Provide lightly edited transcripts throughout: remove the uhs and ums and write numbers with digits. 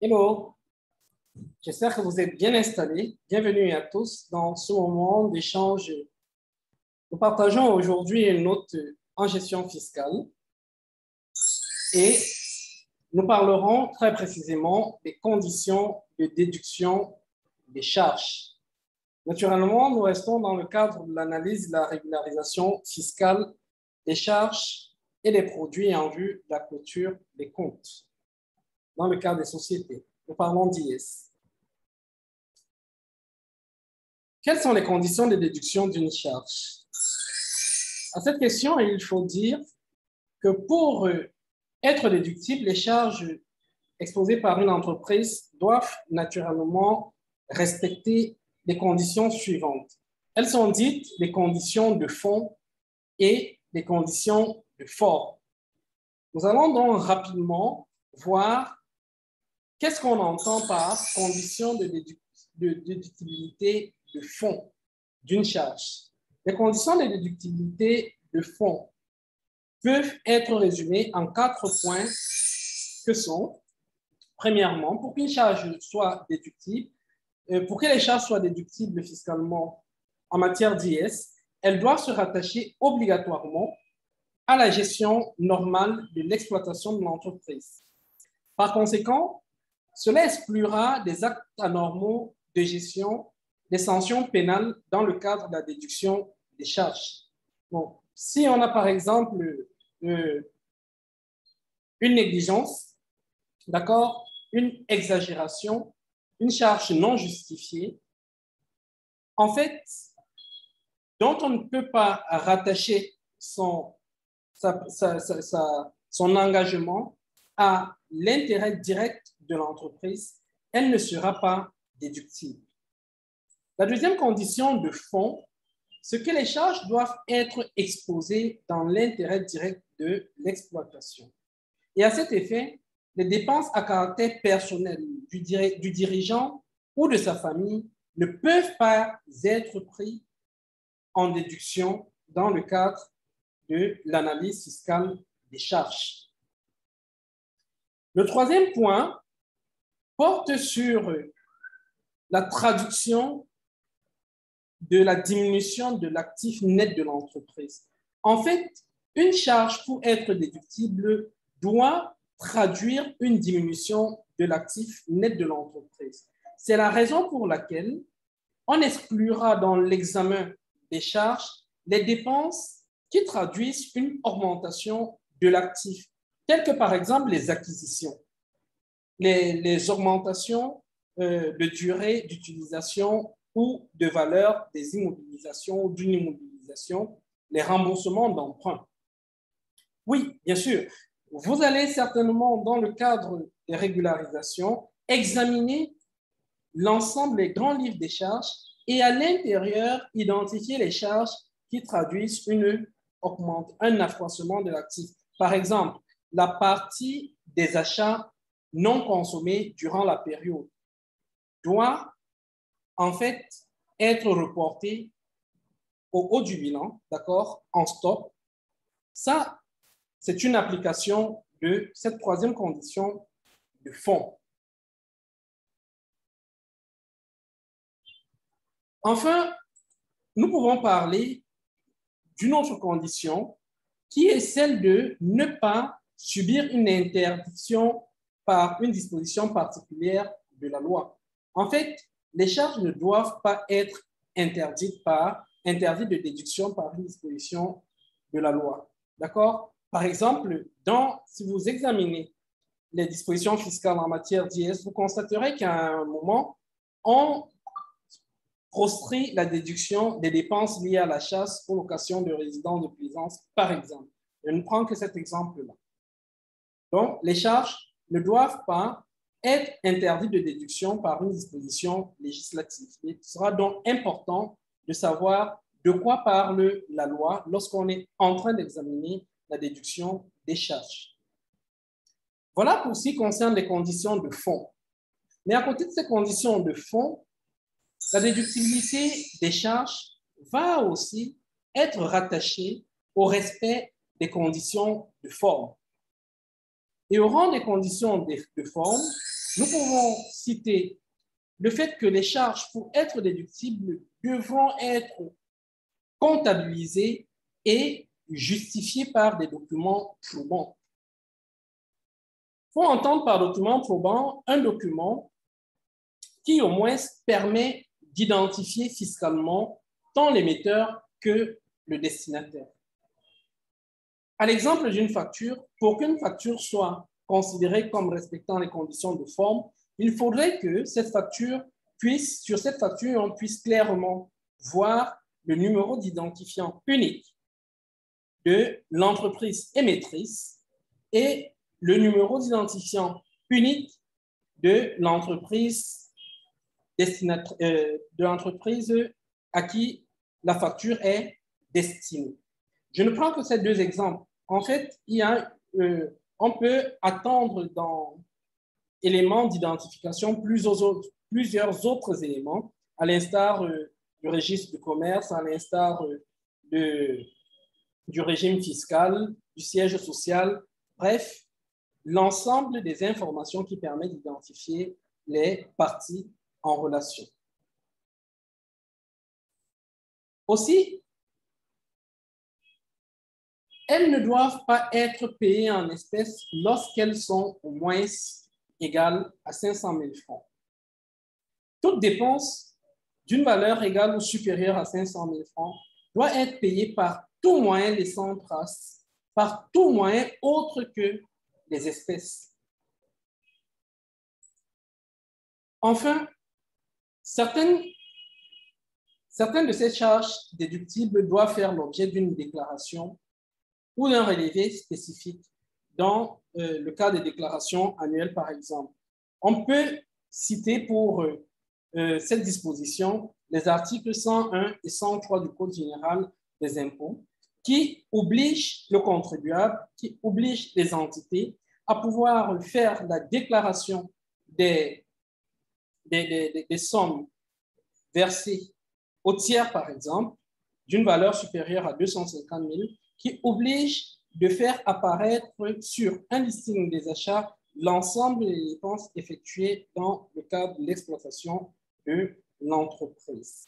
Hello, j'espère que vous êtes bien installés. Bienvenue à tous dans ce moment d'échange. Nous partageons aujourd'hui une note en gestion fiscale et nous parlerons très précisément des conditions de déduction des charges. Naturellement, nous restons dans le cadre de l'analyse de la régularisation fiscale des charges et des produits en vue de la clôture des comptes dans le cadre des sociétés. Nous parlons d'IS. Quelles sont les conditions de déduction d'une charge? À cette question, il faut dire que pour être déductibles, les charges exposées par une entreprise doivent naturellement respecter les conditions suivantes. Elles sont dites les conditions de fond et les conditions de forme. Nous allons donc rapidement voir qu'est-ce qu'on entend par conditions de déductibilité de fond d'une charge. Les conditions de déductibilité de fond peuvent être résumées en 4 points que sont, premièrement, pour qu'une charge soit déductible, pour que les charges soient déductibles fiscalement en matière d'IS, elles doivent se rattacher obligatoirement à la gestion normale de l'exploitation de l'entreprise. Par conséquent, cela exclura des actes anormaux de gestion, des sanctions pénales dans le cadre de la déduction des charges. Bon, si on a par exemple une négligence, d'accord, une exagération, une charge non justifiée, en fait, dont on ne peut pas rattacher son engagement à l'intérêt direct de l'entreprise, elle ne sera pas déductible. La deuxième condition de fond, c'est que les charges doivent être exposées dans l'intérêt direct de l'exploitation. Et à cet effet, les dépenses à caractère personnel du dirigeant ou de sa famille ne peuvent pas être prises en déduction dans le cadre de l'analyse fiscale des charges. Le troisième point porte sur la traduction de la diminution de l'actif net de l'entreprise. En fait, une charge pour être déductible doit traduire une diminution de l'actif net de l'entreprise. C'est la raison pour laquelle on exclura dans l'examen des charges les dépenses qui traduisent une augmentation de l'actif, telles que par exemple les acquisitions, les augmentations de durée d'utilisation ou de valeur des immobilisations ou d'une immobilisation, les remboursements d'emprunts. Oui, bien sûr, vous allez certainement, dans le cadre des régularisations, examiner l'ensemble des grands livres des charges et à l'intérieur, identifier les charges qui traduisent un accroissement de l'actif. Par exemple, la partie des achats non consommés durant la période doit en fait être reportée au haut du bilan, d'accord, en stock. Ça, c'est une application de cette troisième condition de fond. Enfin, nous pouvons parler d'une autre condition qui est celle de ne pas subir une interdiction par une disposition particulière de la loi. En fait, les charges ne doivent pas être interdites de déduction par une disposition de la loi. D'accord? Par exemple, si vous examinez les dispositions fiscales en matière d'IS, vous constaterez qu'à un moment, on proscrit la déduction des dépenses liées à la chasse pour location de résidence de plaisance, par exemple. Je ne prends que cet exemple-là. Donc, les charges ne doivent pas être interdites de déduction par une disposition législative. Il sera donc important de savoir de quoi parle la loi lorsqu'on est en train d'examiner la déduction des charges. Voilà pour ce qui concerne les conditions de fond. Mais à côté de ces conditions de fond, la déductibilité des charges va aussi être rattachée au respect des conditions de forme. Et au rang des conditions de forme, Nous pouvons citer le fait que les charges, pour être déductibles, devront être comptabilisées et justifiées par des documents probants. Il faut entendre par document probant un document qui au moins permet d'identifier fiscalement tant l'émetteur que le destinataire. À l'exemple d'une facture, pour qu'une facture soit considérée comme respectant les conditions de forme, il faudrait que cette facture puisse, sur cette facture, on puisse clairement voir le numéro d'identifiant unique de l'entreprise émettrice et le numéro d'identifiant unique de l'entreprise à qui la facture est destinée. Je ne prends que ces deux exemples. En fait, on peut attendre dans éléments d'identification plusieurs autres éléments, à l'instar du registre de commerce, à l'instar du régime fiscal, du siège social, bref, l'ensemble des informations qui permettent d'identifier les parties en relation. Aussi, elles ne doivent pas être payées en espèces lorsqu'elles sont au moins égales à 500 000 francs. Toute dépense d'une valeur égale ou supérieure à 500 000 francs doit être payée par tout moyen laissant trace, par tout moyen autre que les espèces. Enfin, certaines de ces charges déductibles doivent faire l'objet d'une déclaration ou d'un relevé spécifique dans le cas des déclarations annuelles, par exemple. On peut citer pour cette disposition les articles 101 et 103 du Code général des impôts qui obligent le contribuable, qui obligent les entités à pouvoir faire la déclaration des sommes versées au tiers, par exemple, d'une valeur supérieure à 250 000, qui oblige de faire apparaître sur un listing des achats l'ensemble des dépenses effectuées dans le cadre de l'exploitation de l'entreprise.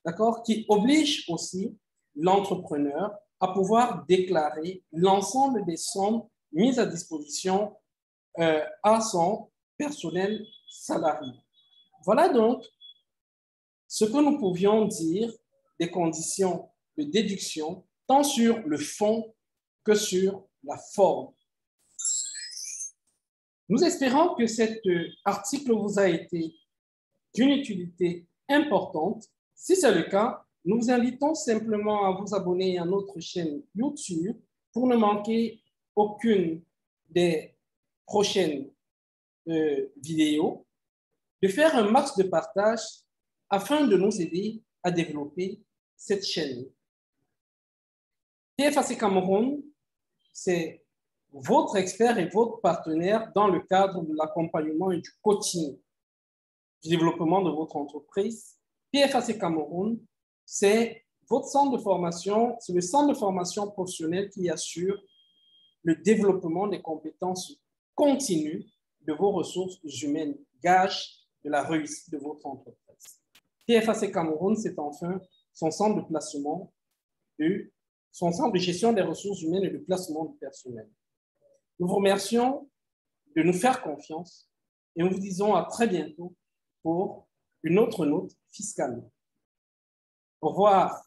D'accord? Qui oblige aussi l'entrepreneur à pouvoir déclarer l'ensemble des sommes mises à disposition à son personnel salarié. Voilà donc ce que nous pouvions dire des conditions de déduction, tant sur le fond que sur la forme. Nous espérons que cet article vous a été d'une utilité importante. Si c'est le cas, nous vous invitons simplement à vous abonner à notre chaîne YouTube pour ne manquer aucune des prochaines vidéos, de faire un max de partage afin de nous aider à développer cette chaîne. PFAC Cameroun, c'est votre expert et votre partenaire dans le cadre de l'accompagnement et du coaching du développement de votre entreprise. PFAC Cameroun, c'est votre centre de formation, c'est le centre de formation professionnelle qui assure le développement des compétences continues de vos ressources humaines, gage de la réussite de votre entreprise. PFAC Cameroun, c'est enfin son centre de placement, son centre de gestion des ressources humaines et de placement du personnel. Nous vous remercions de nous faire confiance et nous vous disons à très bientôt pour une autre note fiscale. Au revoir.